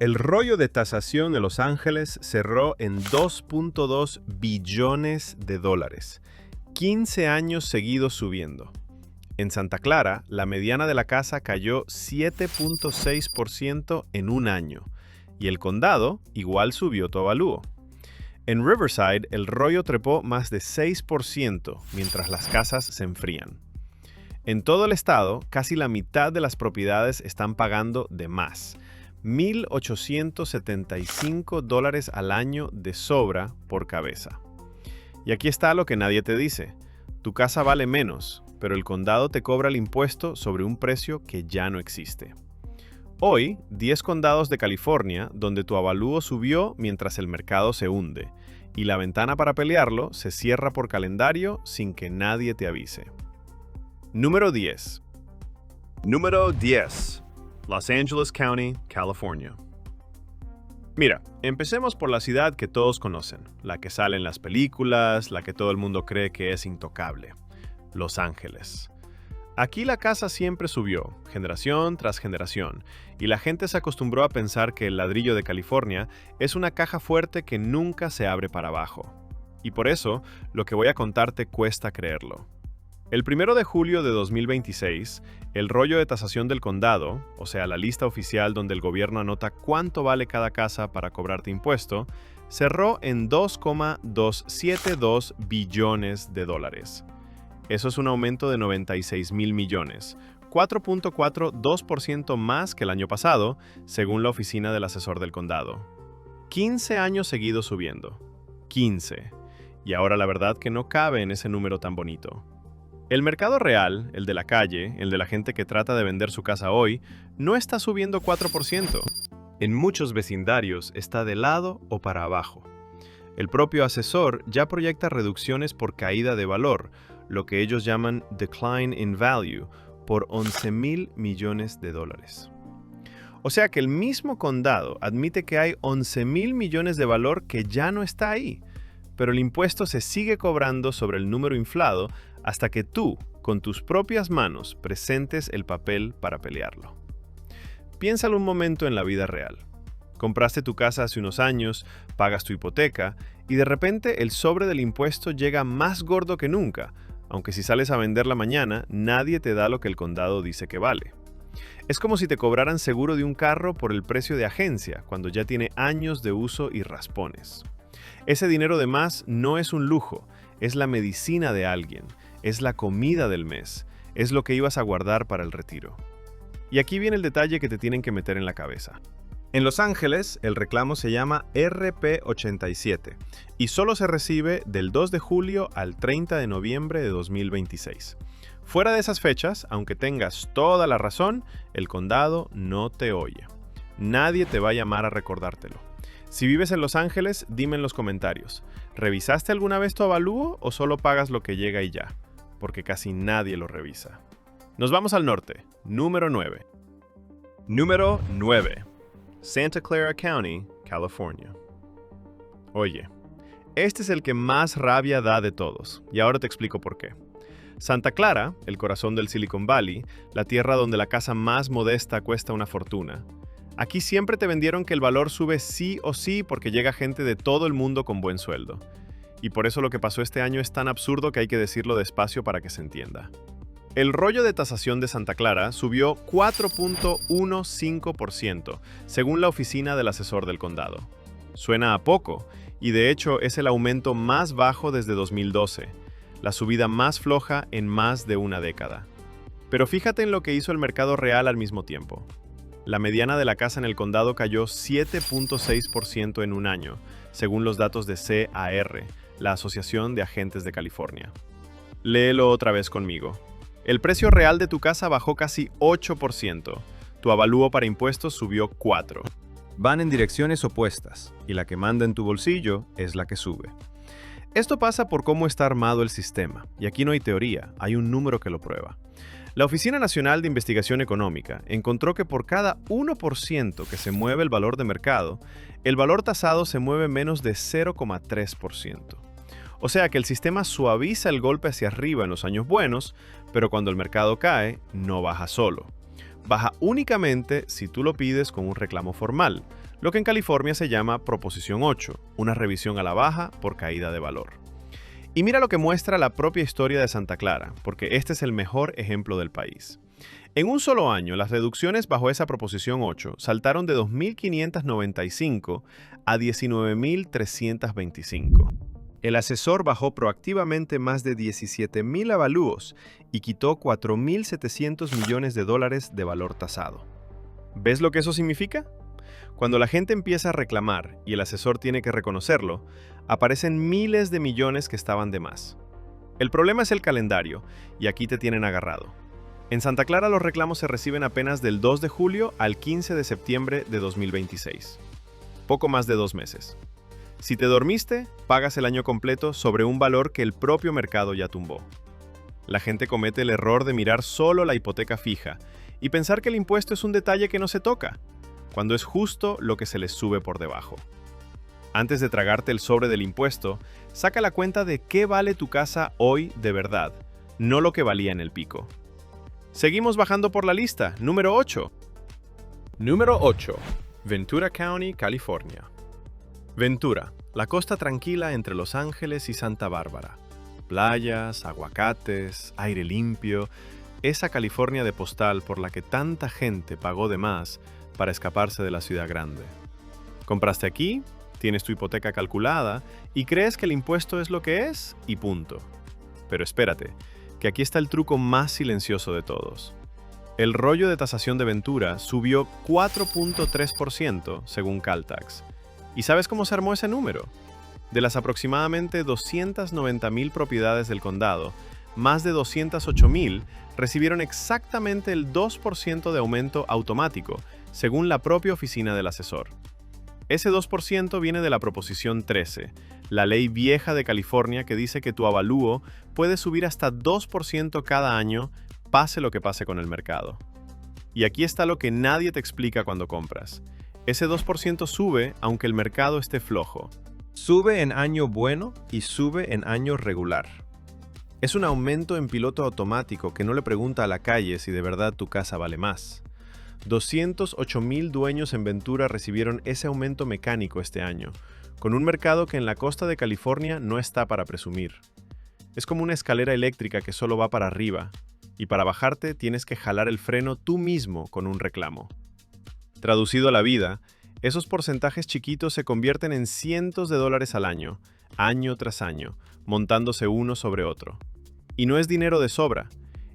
El rollo de tasación de Los Ángeles cerró en 2.2 billones de dólares, 15 años seguidos subiendo. En Santa Clara, la mediana de la casa cayó 7.6% en un año, y el condado igual subió tu avalúo. En Riverside, el rollo trepó más de 6% mientras las casas se enfrían. En todo el estado, casi la mitad de las propiedades están pagando de más. $1,875 al año de sobra por cabeza. Y aquí está lo que nadie te dice. Tu casa vale menos, pero el condado te cobra el impuesto sobre un precio que ya no existe. Hoy, 10 condados de California donde tu avalúo subió mientras el mercado se hunde, y la ventana para pelearlo se cierra por calendario sin que nadie te avise. Número 10. Número 10. Los Angeles County, California. Mira, empecemos por la ciudad que todos conocen, la que sale en las películas, la que todo el mundo cree que es intocable. Los Ángeles. Aquí la casa siempre subió, generación tras generación, y la gente se acostumbró a pensar que el ladrillo de California es una caja fuerte que nunca se abre para abajo. Y por eso, lo que voy a contarte cuesta creerlo. El 1 de julio de 2026, el rollo de tasación del condado, o sea, la lista oficial donde el gobierno anota cuánto vale cada casa para cobrarte impuesto, cerró en 2,272 billones de dólares. Eso es un aumento de 96,000 millones, 4.42% más que el año pasado, según la oficina del asesor del condado. 15 años seguidos subiendo. 15. Y ahora la verdad que no cabe en ese número tan bonito. El mercado real, el de la calle, el de la gente que trata de vender su casa hoy, no está subiendo 4%. En muchos vecindarios está de lado o para abajo. El propio asesor ya proyecta reducciones por caída de valor, lo que ellos llaman decline in value, por 11,000 millones de dólares. O sea que el mismo condado admite que hay 11,000 millones de valor que ya no está ahí, pero el impuesto se sigue cobrando sobre el número inflado hasta que tú, con tus propias manos, presentes el papel para pelearlo. Piénsalo un momento en la vida real. Compraste tu casa hace unos años, pagas tu hipoteca, y de repente el sobre del impuesto llega más gordo que nunca, aunque si sales a venderla mañana, nadie te da lo que el condado dice que vale. Es como si te cobraran seguro de un carro por el precio de agencia, cuando ya tiene años de uso y raspones. Ese dinero de más no es un lujo, es la medicina de alguien, es la comida del mes, es lo que ibas a guardar para el retiro. Y aquí viene el detalle que te tienen que meter en la cabeza. En Los Ángeles, el reclamo se llama RP87 y solo se recibe del 2 de julio al 30 de noviembre de 2026. Fuera de esas fechas, aunque tengas toda la razón, el condado no te oye. Nadie te va a llamar a recordártelo. Si vives en Los Ángeles, dime en los comentarios, ¿revisaste alguna vez tu avalúo o solo pagas lo que llega y ya? Porque casi nadie lo revisa. Nos vamos al norte, número 9. Número 9. Santa Clara County, California. Oye, este es el que más rabia da de todos, y ahora te explico por qué. Santa Clara, el corazón del Silicon Valley, la tierra donde la casa más modesta cuesta una fortuna. Aquí siempre te vendieron que el valor sube sí o sí porque llega gente de todo el mundo con buen sueldo. Y por eso lo que pasó este año es tan absurdo que hay que decirlo despacio para que se entienda. El rollo de tasación de Santa Clara subió 4.15%, según la oficina del asesor del condado. Suena a poco, y de hecho es el aumento más bajo desde 2012, la subida más floja en más de una década. Pero fíjate en lo que hizo el mercado real al mismo tiempo. La mediana de la casa en el condado cayó 7.6% en un año, según los datos de CAR, la Asociación de Agentes de California. Léelo otra vez conmigo. El precio real de tu casa bajó casi 8%. Tu avalúo para impuestos subió 4%. Van en direcciones opuestas, y la que manda en tu bolsillo es la que sube. Esto pasa por cómo está armado el sistema, y aquí no hay teoría, hay un número que lo prueba. La Oficina Nacional de Investigación Económica encontró que por cada 1% que se mueve el valor de mercado, el valor tasado se mueve menos de 0,3%. O sea que el sistema suaviza el golpe hacia arriba en los años buenos, pero cuando el mercado cae, no baja solo. Baja únicamente si tú lo pides con un reclamo formal, lo que en California se llama Proposición 8, una revisión a la baja por caída de valor. Y mira lo que muestra la propia historia de Santa Clara, porque este es el mejor ejemplo del país. En un solo año, las reducciones bajo esa Proposición 8 saltaron de 2.595 a 19.325. El asesor bajó proactivamente más de 17.000 avalúos y quitó 4.700 millones de dólares de valor tasado. ¿Ves lo que eso significa? Cuando la gente empieza a reclamar y el asesor tiene que reconocerlo, aparecen miles de millones que estaban de más. El problema es el calendario, y aquí te tienen agarrado. En Santa Clara los reclamos se reciben apenas del 2 de julio al 15 de septiembre de 2026. Poco más de 2 meses. Si te dormiste, pagas el año completo sobre un valor que el propio mercado ya tumbó. La gente comete el error de mirar solo la hipoteca fija y pensar que el impuesto es un detalle que no se toca, cuando es justo lo que se les sube por debajo. Antes de tragarte el sobre del impuesto, saca la cuenta de qué vale tu casa hoy de verdad, no lo que valía en el pico. Seguimos bajando por la lista. Número 8. Número 8. Ventura County, California. Ventura, la costa tranquila entre Los Ángeles y Santa Bárbara. Playas, aguacates, aire limpio, esa California de postal por la que tanta gente pagó de más para escaparse de la ciudad grande. Compraste aquí, tienes tu hipoteca calculada y crees que el impuesto es lo que es y punto. Pero espérate, que aquí está el truco más silencioso de todos. El rollo de tasación de Ventura subió 4.3% según Caltax. ¿Y sabes cómo se armó ese número? De las aproximadamente 290,000 propiedades del condado, más de 208,000 recibieron exactamente el 2% de aumento automático, según la propia oficina del asesor. Ese 2% viene de la Proposición 13, la ley vieja de California que dice que tu avalúo puede subir hasta 2% cada año, pase lo que pase con el mercado. Y aquí está lo que nadie te explica cuando compras. Ese 2% sube aunque el mercado esté flojo. Sube en año bueno y sube en año regular. Es un aumento en piloto automático que no le pregunta a la calle si de verdad tu casa vale más. 208,000 dueños en Ventura recibieron ese aumento mecánico este año, con un mercado que en la costa de California no está para presumir. Es como una escalera eléctrica que solo va para arriba, y para bajarte tienes que jalar el freno tú mismo con un reclamo. Traducido a la vida, esos porcentajes chiquitos se convierten en cientos de dólares al año tras año, montándose uno sobre otro. Y no es dinero de sobra,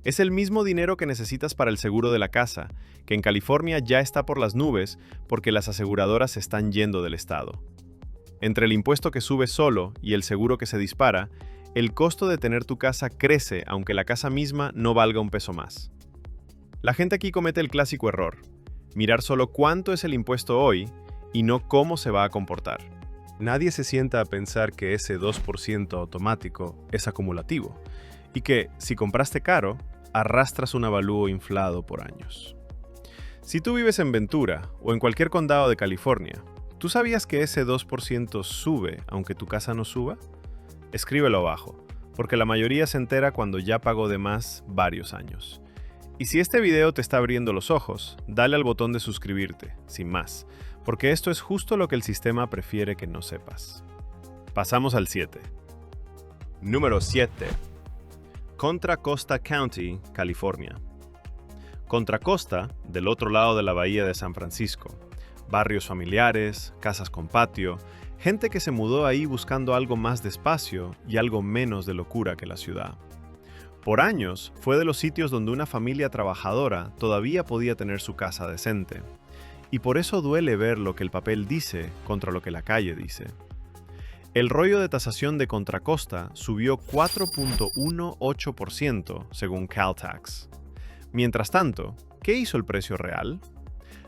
es el mismo dinero que necesitas para el seguro de la casa, que en California ya está por las nubes porque las aseguradoras se están yendo del estado. Entre el impuesto que sube solo y el seguro que se dispara, el costo de tener tu casa crece aunque la casa misma no valga un peso más. La gente aquí comete el clásico error: mirar solo cuánto es el impuesto hoy y no cómo se va a comportar. Nadie se sienta a pensar que ese 2% automático es acumulativo y que, si compraste caro, arrastras un avalúo inflado por años. Si tú vives en Ventura o en cualquier condado de California, ¿tú sabías que ese 2% sube aunque tu casa no suba? Escríbelo abajo, porque la mayoría se entera cuando ya pagó de más varios años. Y si este video te está abriendo los ojos, dale al botón de suscribirte, sin más, porque esto es justo lo que el sistema prefiere que no sepas. Pasamos al 7. Número 7. Contra Costa County, California. Contra Costa, del otro lado de la bahía de San Francisco. Barrios familiares, casas con patio, gente que se mudó ahí buscando algo más de espacio y algo menos de locura que la ciudad. Por años, fue de los sitios donde una familia trabajadora todavía podía tener su casa decente. Y por eso duele ver lo que el papel dice contra lo que la calle dice. El rollo de tasación de Contra Costa subió 4.18% según Caltax. Mientras tanto, ¿qué hizo el precio real?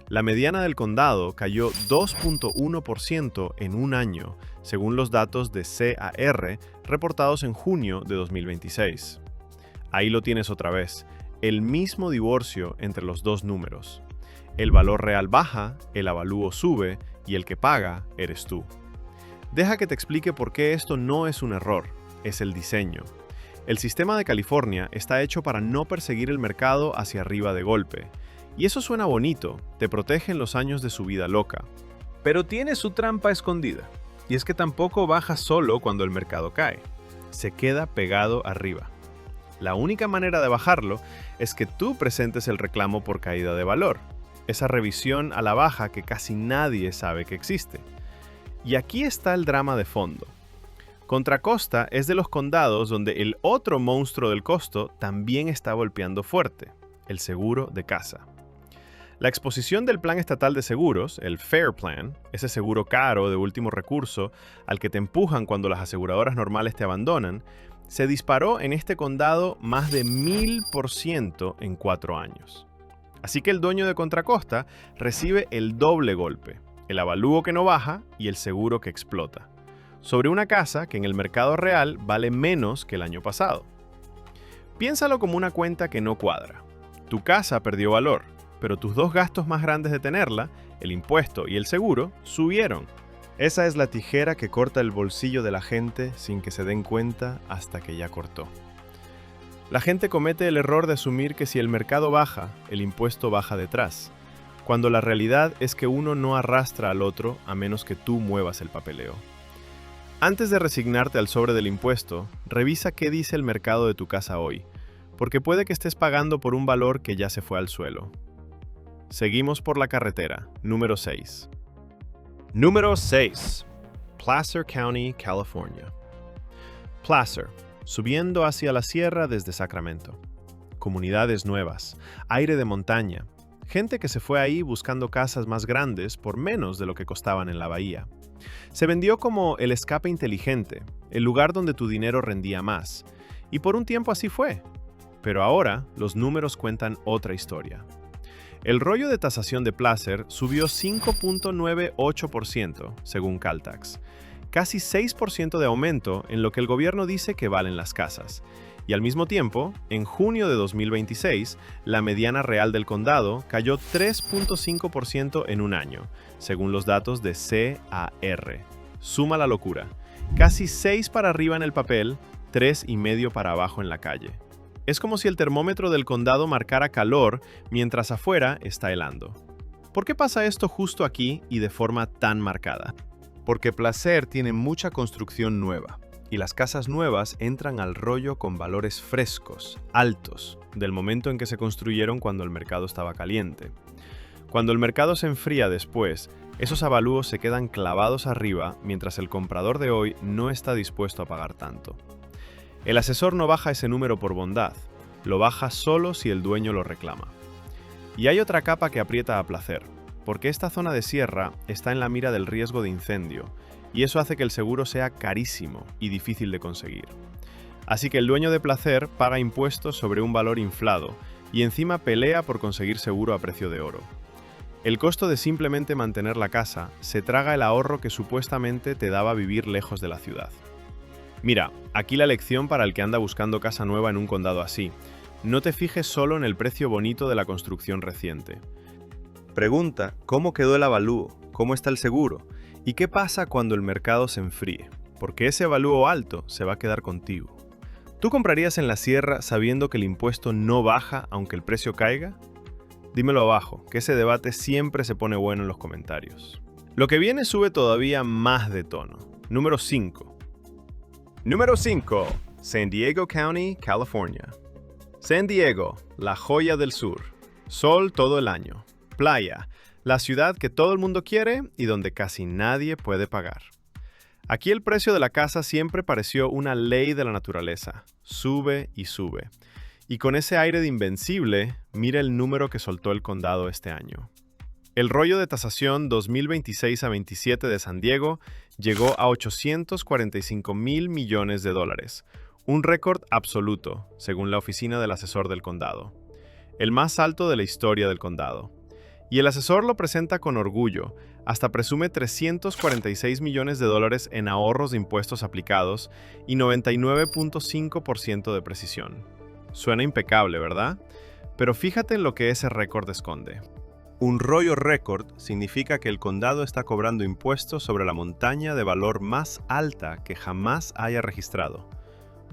La mediana del condado cayó 2.1% en un año, según los datos de CAR reportados en junio de 2026. Ahí lo tienes otra vez, el mismo divorcio entre los dos números. El valor real baja, el avalúo sube y el que paga eres tú. Deja que te explique por qué esto no es un error, es el diseño. El sistema de California está hecho para no perseguir el mercado hacia arriba de golpe. Y eso suena bonito, te protege en los años de subida loca. Pero tiene su trampa escondida, y es que tampoco baja solo cuando el mercado cae. Se queda pegado arriba. La única manera de bajarlo es que tú presentes el reclamo por caída de valor, esa revisión a la baja que casi nadie sabe que existe. Y aquí está el drama de fondo. Contra Costa es de los condados donde el otro monstruo del costo también está golpeando fuerte, el seguro de casa. La exposición del Plan Estatal de Seguros, el FAIR Plan, ese seguro caro de último recurso al que te empujan cuando las aseguradoras normales te abandonan, se disparó en este condado más de 1000% en 4 años. Así que el dueño de Contra Costa recibe el doble golpe, el avalúo que no baja y el seguro que explota, sobre una casa que en el mercado real vale menos que el año pasado. Piénsalo como una cuenta que no cuadra. Tu casa perdió valor, pero tus dos gastos más grandes de tenerla, el impuesto y el seguro, subieron. Esa es la tijera que corta el bolsillo de la gente sin que se den cuenta hasta que ya cortó. La gente comete el error de asumir que si el mercado baja, el impuesto baja detrás, cuando la realidad es que uno no arrastra al otro a menos que tú muevas el papeleo. Antes de resignarte al sobre del impuesto, revisa qué dice el mercado de tu casa hoy, porque puede que estés pagando por un valor que ya se fue al suelo. Seguimos por la carretera, número 6. Número 6. Placer County, California. Placer, subiendo hacia la sierra desde Sacramento. Comunidades nuevas, aire de montaña, gente que se fue ahí buscando casas más grandes por menos de lo que costaban en la bahía. Se vendió como el escape inteligente, el lugar donde tu dinero rendía más. Y por un tiempo así fue. Pero ahora los números cuentan otra historia. El rollo de tasación de Placer subió 5.98%, según Caltax. Casi 6% de aumento en lo que el gobierno dice que valen las casas. Y al mismo tiempo, en junio de 2026, la mediana real del condado cayó 3.5% en un año, según los datos de CAR. Suma la locura. Casi 6 para arriba en el papel, 3,5 para abajo en la calle. Es como si el termómetro del condado marcara calor mientras afuera está helando. ¿Por qué pasa esto justo aquí y de forma tan marcada? Porque Placer tiene mucha construcción nueva, y las casas nuevas entran al rollo con valores frescos, altos, del momento en que se construyeron cuando el mercado estaba caliente. Cuando el mercado se enfría después, esos avalúos se quedan clavados arriba mientras el comprador de hoy no está dispuesto a pagar tanto. El asesor no baja ese número por bondad, lo baja solo si el dueño lo reclama. Y hay otra capa que aprieta a Placer, porque esta zona de sierra está en la mira del riesgo de incendio, y eso hace que el seguro sea carísimo y difícil de conseguir. Así que el dueño de Placer paga impuestos sobre un valor inflado, y encima pelea por conseguir seguro a precio de oro. El costo de simplemente mantener la casa se traga el ahorro que supuestamente te daba vivir lejos de la ciudad. Mira, aquí la lección para el que anda buscando casa nueva en un condado así. No te fijes solo en el precio bonito de la construcción reciente. Pregunta, ¿cómo quedó el avalúo? ¿Cómo está el seguro? ¿Y qué pasa cuando el mercado se enfríe? Porque ese avalúo alto se va a quedar contigo. ¿Tú comprarías en la sierra sabiendo que el impuesto no baja aunque el precio caiga? Dímelo abajo, que ese debate siempre se pone bueno en los comentarios. Lo que viene sube todavía más de tono. Número 5. Número 5. San Diego County, California. San Diego, la joya del sur. Sol todo el año. Playa, la ciudad que todo el mundo quiere y donde casi nadie puede pagar. Aquí el precio de la casa siempre pareció una ley de la naturaleza. Sube y sube. Y con ese aire de invencible, mira el número que soltó el condado este año. El rollo de tasación 2026 a 27 de San Diego llegó a $845 mil millones, un récord absoluto, según la oficina del asesor del condado. El más alto de la historia del condado. Y el asesor lo presenta con orgullo, hasta presume $346 millones en ahorros de impuestos aplicados y 99.5% de precisión. Suena impecable, ¿verdad? Pero fíjate en lo que ese récord esconde. Un rollo récord significa que el condado está cobrando impuestos sobre la montaña de valor más alta que jamás haya registrado,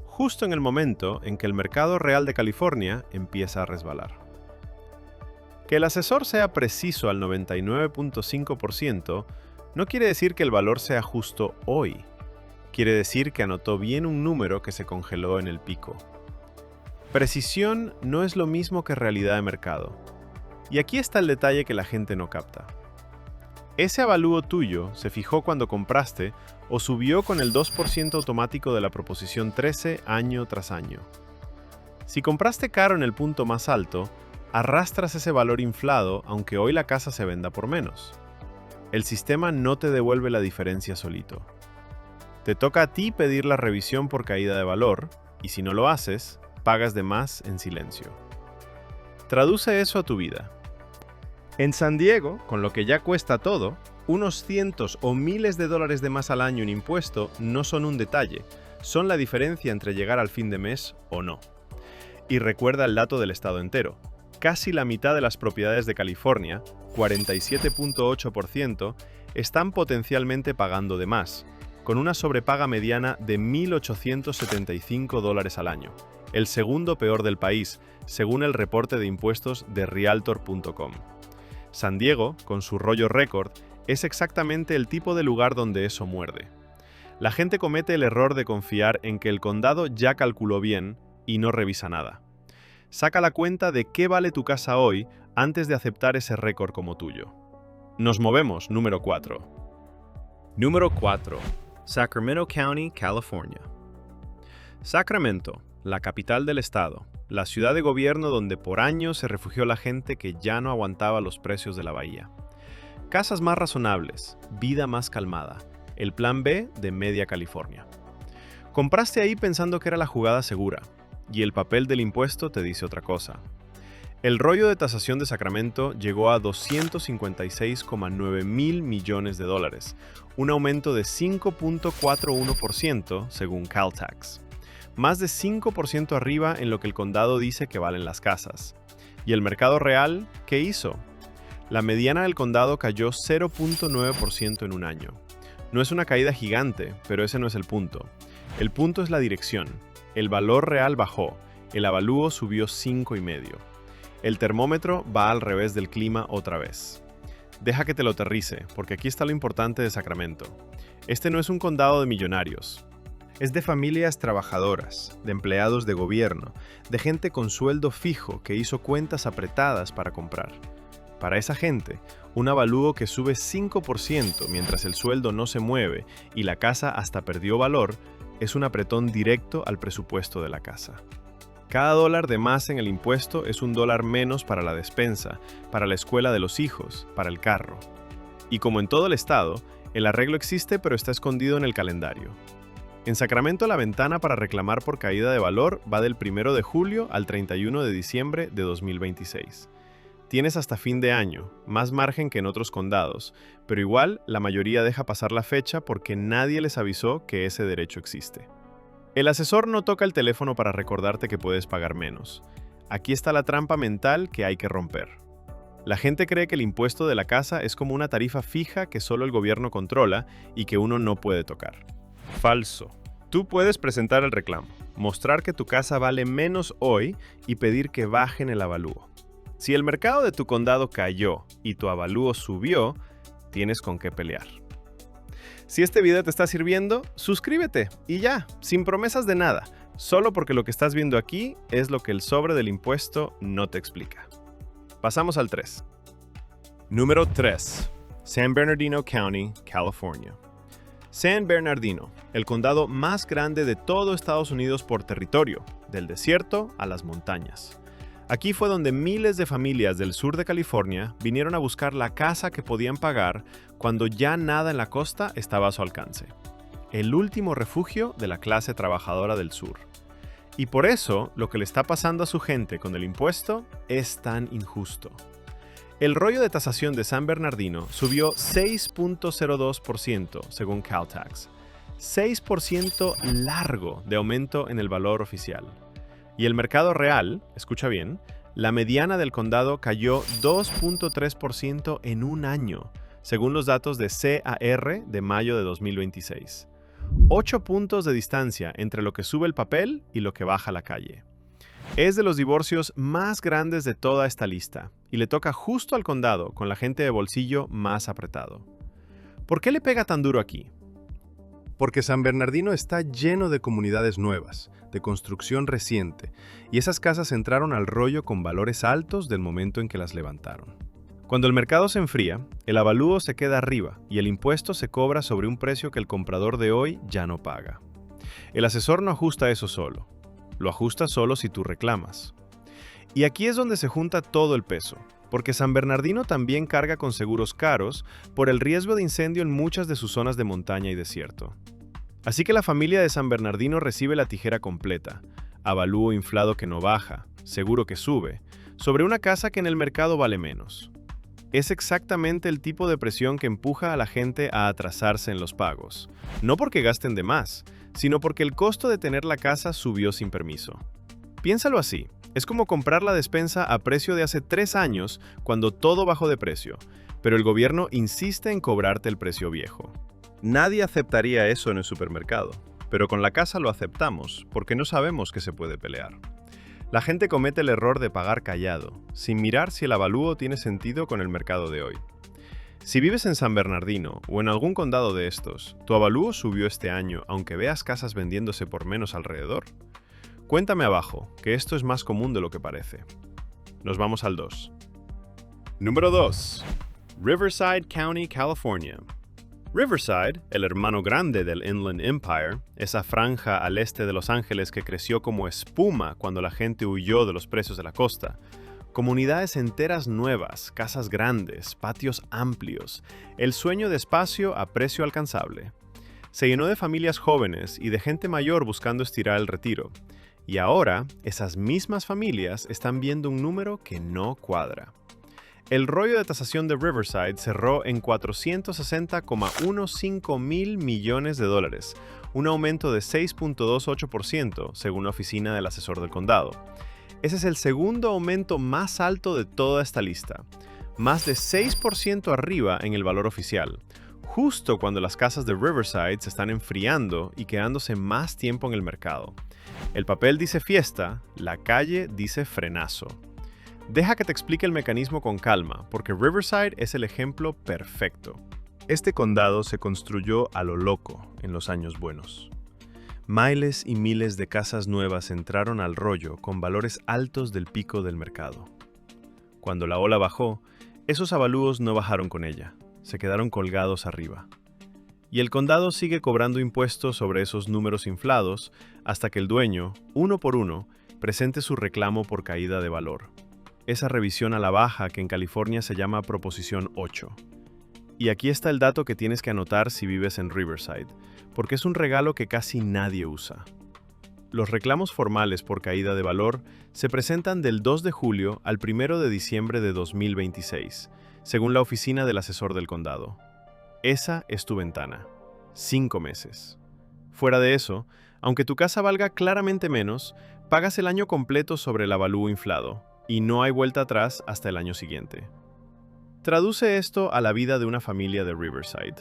justo en el momento en que el mercado real de California empieza a resbalar. Que el asesor sea preciso al 99.5% No quiere decir que el valor sea justo hoy. Quiere decir que anotó bien un número que se congeló en el pico. Precisión no es lo mismo que realidad de mercado. Y aquí está el detalle que la gente no capta. Ese avalúo tuyo se fijó cuando compraste o subió con el 2% automático de la proposición 13 año tras año. Si compraste caro en el punto más alto, arrastras ese valor inflado aunque hoy la casa se venda por menos. El sistema no te devuelve la diferencia solito. Te toca a ti pedir la revisión por caída de valor, y si no lo haces, pagas de más en silencio. Traduce eso a tu vida. En San Diego, con lo que ya cuesta todo, unos cientos o miles de dólares de más al año en impuesto no son un detalle, son la diferencia entre llegar al fin de mes o no. Y recuerda el dato del estado entero. Casi la mitad de las propiedades de California, 47.8%, están potencialmente pagando de más, con una sobrepaga mediana de $1.875 al año, el segundo peor del país, según el reporte de impuestos de Realtor.com. San Diego, con su rollo récord, es exactamente el tipo de lugar donde eso muerde. La gente comete el error de confiar en que el condado ya calculó bien y no revisa nada. Saca la cuenta de qué vale tu casa hoy antes de aceptar ese récord como tuyo. Nos movemos, número 4. Número 4. Sacramento County, California. Sacramento, la capital del estado, la ciudad de gobierno donde por años se refugió la gente que ya no aguantaba los precios de la bahía. Casas más razonables, vida más calmada, el plan B de Media California. Compraste ahí pensando que era la jugada segura, y el papel del impuesto te dice otra cosa. El rollo de tasación de Sacramento llegó a $256,9 mil millones, un aumento de 5.41% según Caltax. Más de 5% arriba en lo que el condado dice que valen las casas. ¿Y el mercado real qué hizo? La mediana del condado cayó 0.9% en un año. No es una caída gigante, pero ese no es el punto. El punto es la dirección. El valor real bajó, el avalúo subió 5,5. El termómetro va al revés del clima otra vez. Deja que te lo aterrice, porque aquí está lo importante de Sacramento. Este no es un condado de millonarios. Es de familias trabajadoras, de empleados de gobierno, de gente con sueldo fijo que hizo cuentas apretadas para comprar. Para esa gente, un avalúo que sube 5% mientras el sueldo no se mueve y la casa hasta perdió valor, es un apretón directo al presupuesto de la casa. Cada dólar de más en el impuesto es un dólar menos para la despensa, para la escuela de los hijos, para el carro. Y como en todo el estado, el arreglo existe pero está escondido en el calendario. En Sacramento la ventana para reclamar por caída de valor va del 1 de julio al 31 de diciembre de 2026. Tienes hasta fin de año, más margen que en otros condados, pero igual la mayoría deja pasar la fecha porque nadie les avisó que ese derecho existe. El asesor no toca el teléfono para recordarte que puedes pagar menos. Aquí está la trampa mental que hay que romper. La gente cree que el impuesto de la casa es como una tarifa fija que solo el gobierno controla y que uno no puede tocar. Falso. Tú puedes presentar el reclamo, mostrar que tu casa vale menos hoy y pedir que bajen el avalúo. Si el mercado de tu condado cayó y tu avalúo subió, tienes con qué pelear. Si este video te está sirviendo, suscríbete y ya, sin promesas de nada, solo porque lo que estás viendo aquí es lo que el sobre del impuesto no te explica. Pasamos al 3. Número 3. San Bernardino County, California. San Bernardino, el condado más grande de todo Estados Unidos por territorio, del desierto a las montañas. Aquí fue donde miles de familias del sur de California vinieron a buscar la casa que podían pagar cuando ya nada en la costa estaba a su alcance. El último refugio de la clase trabajadora del sur. Y por eso, lo que le está pasando a su gente con el impuesto es tan injusto. El rollo de tasación de San Bernardino subió 6.02% según Caltax. 6% largo de aumento en el valor oficial. Y el mercado real, escucha bien, la mediana del condado cayó 2.3% en un año, según los datos de CAR de mayo de 2026. 8 puntos de distancia entre lo que sube el papel y lo que baja la calle. Es de los divorcios más grandes de toda esta lista, y le toca justo al condado con la gente de bolsillo más apretado. ¿Por qué le pega tan duro aquí? Porque San Bernardino está lleno de comunidades nuevas, de construcción reciente, y esas casas entraron al rollo con valores altos del momento en que las levantaron. Cuando el mercado se enfría, el avalúo se queda arriba y el impuesto se cobra sobre un precio que el comprador de hoy ya no paga. El asesor no ajusta eso solo, lo ajusta solo si tú reclamas. Y aquí es donde se junta todo el peso, porque San Bernardino también carga con seguros caros por el riesgo de incendio en muchas de sus zonas de montaña y desierto. Así que la familia de San Bernardino recibe la tijera completa, avalúo inflado que no baja, seguro que sube, sobre una casa que en el mercado vale menos. Es exactamente el tipo de presión que empuja a la gente a atrasarse en los pagos, no porque gasten de más, sino porque el costo de tener la casa subió sin permiso. Piénsalo así, es como comprar la despensa a precio de hace 3 años cuando todo bajó de precio, pero el gobierno insiste en cobrarte el precio viejo. Nadie aceptaría eso en el supermercado, pero con la casa lo aceptamos porque no sabemos que se puede pelear. La gente comete el error de pagar callado, sin mirar si el avalúo tiene sentido con el mercado de hoy. Si vives en San Bernardino o en algún condado de estos, ¿tu avalúo subió este año aunque veas casas vendiéndose por menos alrededor? Cuéntame abajo, que esto es más común de lo que parece. Nos vamos al 2. Número 2. Riverside County, California. Riverside, el hermano grande del Inland Empire, esa franja al este de Los Ángeles que creció como espuma cuando la gente huyó de los precios de la costa. Comunidades enteras nuevas, casas grandes, patios amplios, el sueño de espacio a precio alcanzable. Se llenó de familias jóvenes y de gente mayor buscando estirar el retiro. Y ahora, esas mismas familias están viendo un número que no cuadra. El rollo de tasación de Riverside cerró en $460,15 mil millones, un aumento de 6.28% según la oficina del asesor del condado. Ese es el segundo aumento más alto de toda esta lista, más de 6% arriba en el valor oficial, justo cuando las casas de Riverside se están enfriando y quedándose más tiempo en el mercado. El papel dice fiesta, la calle dice frenazo. Deja que te explique el mecanismo con calma, porque Riverside es el ejemplo perfecto. Este condado se construyó a lo loco en los años buenos. Miles y miles de casas nuevas entraron al rollo con valores altos del pico del mercado. Cuando la ola bajó, esos avalúos no bajaron con ella, se quedaron colgados arriba. Y el condado sigue cobrando impuestos sobre esos números inflados hasta que el dueño, uno por uno, presente su reclamo por caída de valor. Esa revisión a la baja que en California se llama Proposición 8. Y aquí está el dato que tienes que anotar si vives en Riverside, porque es un regalo que casi nadie usa. Los reclamos formales por caída de valor se presentan del 2 de julio al 1 de diciembre de 2026, según la oficina del asesor del condado. Esa es tu ventana. 5 meses. Fuera de eso, aunque tu casa valga claramente menos, pagas el año completo sobre el avalúo inflado, y no hay vuelta atrás hasta el año siguiente. Traduce esto a la vida de una familia de Riverside.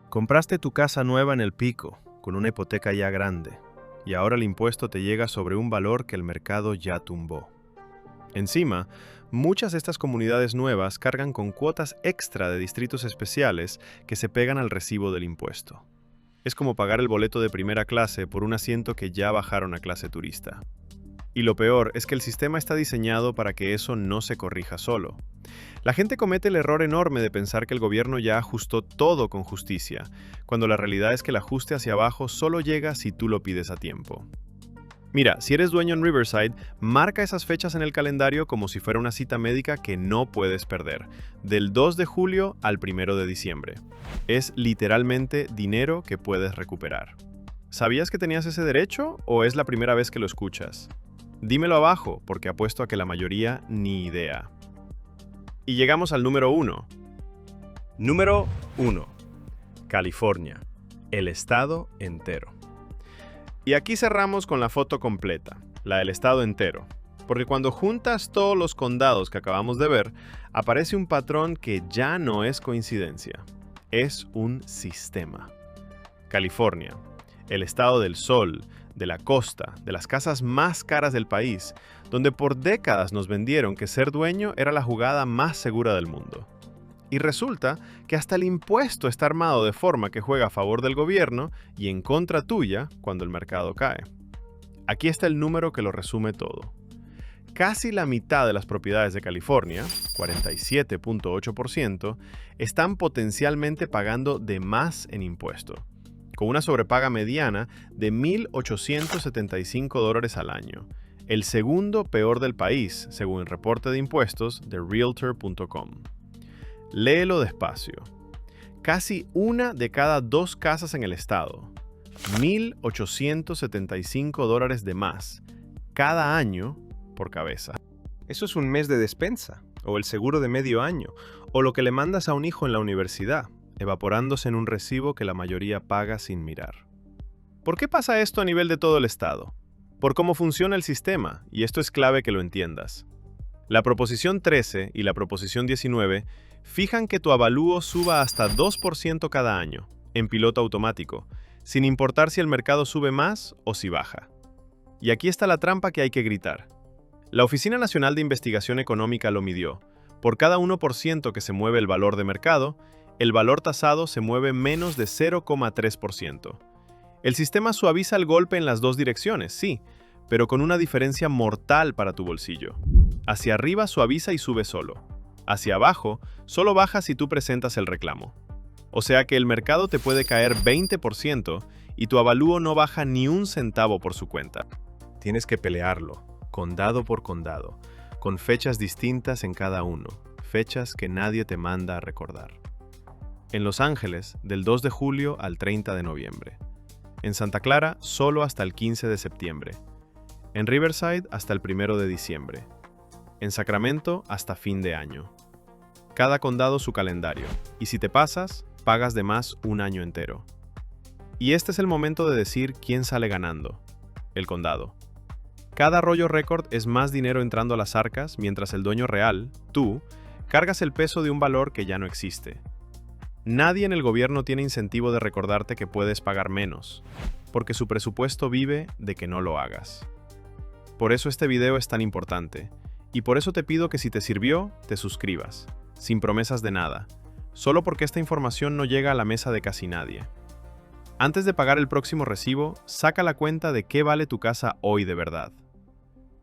Compraste tu casa nueva en el pico, con una hipoteca ya grande, y ahora el impuesto te llega sobre un valor que el mercado ya tumbó. Encima, muchas de estas comunidades nuevas cargan con cuotas extra de distritos especiales que se pegan al recibo del impuesto. Es como pagar el boleto de primera clase por un asiento que ya bajaron a clase turista. Y lo peor es que el sistema está diseñado para que eso no se corrija solo. La gente comete el error enorme de pensar que el gobierno ya ajustó todo con justicia, cuando la realidad es que el ajuste hacia abajo solo llega si tú lo pides a tiempo. Mira, si eres dueño en Riverside, marca esas fechas en el calendario como si fuera una cita médica que no puedes perder, del 2 de julio al 1 de diciembre. Es literalmente dinero que puedes recuperar. ¿Sabías que tenías ese derecho o es la primera vez que lo escuchas? Dímelo abajo, porque apuesto a que la mayoría ni idea. Y llegamos al número 1. Número 1. California, el estado entero. Y aquí cerramos con la foto completa, la del estado entero, porque cuando juntas todos los condados que acabamos de ver, aparece un patrón que ya no es coincidencia, es un sistema. California, el estado del sol, de la costa, de las casas más caras del país, donde por décadas nos vendieron que ser dueño era la jugada más segura del mundo. Y resulta que hasta el impuesto está armado de forma que juega a favor del gobierno y en contra tuya cuando el mercado cae. Aquí está el número que lo resume todo. Casi la mitad de las propiedades de California, 47.8%, están potencialmente pagando de más en impuesto, con una sobrepaga mediana de $1,875 al año, el segundo peor del país, según el reporte de impuestos de Realtor.com. Léelo despacio. Casi una de cada 2 casas en el estado, $1,875 de más, cada año por cabeza. Eso es un mes de despensa, o el seguro de medio año, o lo que le mandas a un hijo en la universidad, evaporándose en un recibo que la mayoría paga sin mirar. ¿Por qué pasa esto a nivel de todo el estado? Por cómo funciona el sistema, y esto es clave que lo entiendas. La proposición 13 y la proposición 19 fijan que tu avalúo suba hasta 2% cada año, en piloto automático, sin importar si el mercado sube más o si baja. Y aquí está la trampa que hay que gritar. La Oficina Nacional de Investigación Económica lo midió. Por cada 1% que se mueve el valor de mercado, el valor tasado se mueve menos de 0,3%. El sistema suaviza el golpe en las dos direcciones, sí, pero con una diferencia mortal para tu bolsillo. Hacia arriba suaviza y sube solo. Hacia abajo, solo baja si tú presentas el reclamo. O sea que el mercado te puede caer 20% y tu avalúo no baja ni un centavo por su cuenta. Tienes que pelearlo, condado por condado, con fechas distintas en cada uno, fechas que nadie te manda a recordar. En Los Ángeles, del 2 de julio al 30 de noviembre. En Santa Clara, solo hasta el 15 de septiembre. En Riverside, hasta el 1 de diciembre. En Sacramento, hasta fin de año. Cada condado su calendario, y si te pasas, pagas de más un año entero. Y este es el momento de decir quién sale ganando. El condado. Cada rollo récord es más dinero entrando a las arcas, mientras el dueño real, tú, cargas el peso de un valor que ya no existe. Nadie en el gobierno tiene incentivo de recordarte que puedes pagar menos, porque su presupuesto vive de que no lo hagas. Por eso este video es tan importante, y por eso te pido que si te sirvió, te suscribas, sin promesas de nada, solo porque esta información no llega a la mesa de casi nadie. Antes de pagar el próximo recibo, saca la cuenta de qué vale tu casa hoy de verdad.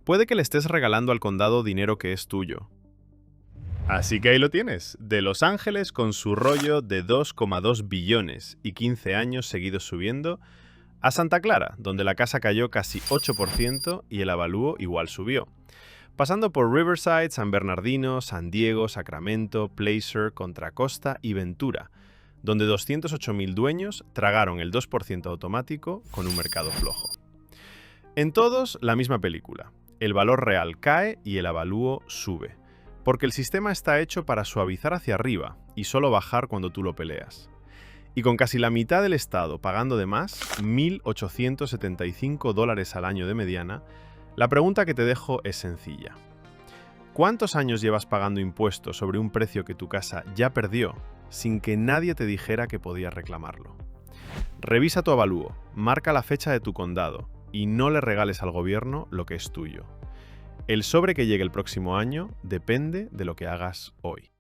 Puede que le estés regalando al condado dinero que es tuyo. Así que ahí lo tienes, de Los Ángeles con su rollo de 2,2 billones y 15 años seguidos subiendo, a Santa Clara, donde la casa cayó casi 8% y el avalúo igual subió. Pasando por Riverside, San Bernardino, San Diego, Sacramento, Placer, Contra Costa y Ventura, donde 208.000 dueños tragaron el 2% automático con un mercado flojo. En todos, la misma película. El valor real cae y el avalúo sube, porque el sistema está hecho para suavizar hacia arriba y solo bajar cuando tú lo peleas. Y con casi la mitad del estado pagando de más, $1,875 al año de mediana, la pregunta que te dejo es sencilla. ¿Cuántos años llevas pagando impuestos sobre un precio que tu casa ya perdió sin que nadie te dijera que podías reclamarlo? Revisa tu avalúo, marca la fecha de tu condado y no le regales al gobierno lo que es tuyo. El sobre que llegue el próximo año depende de lo que hagas hoy.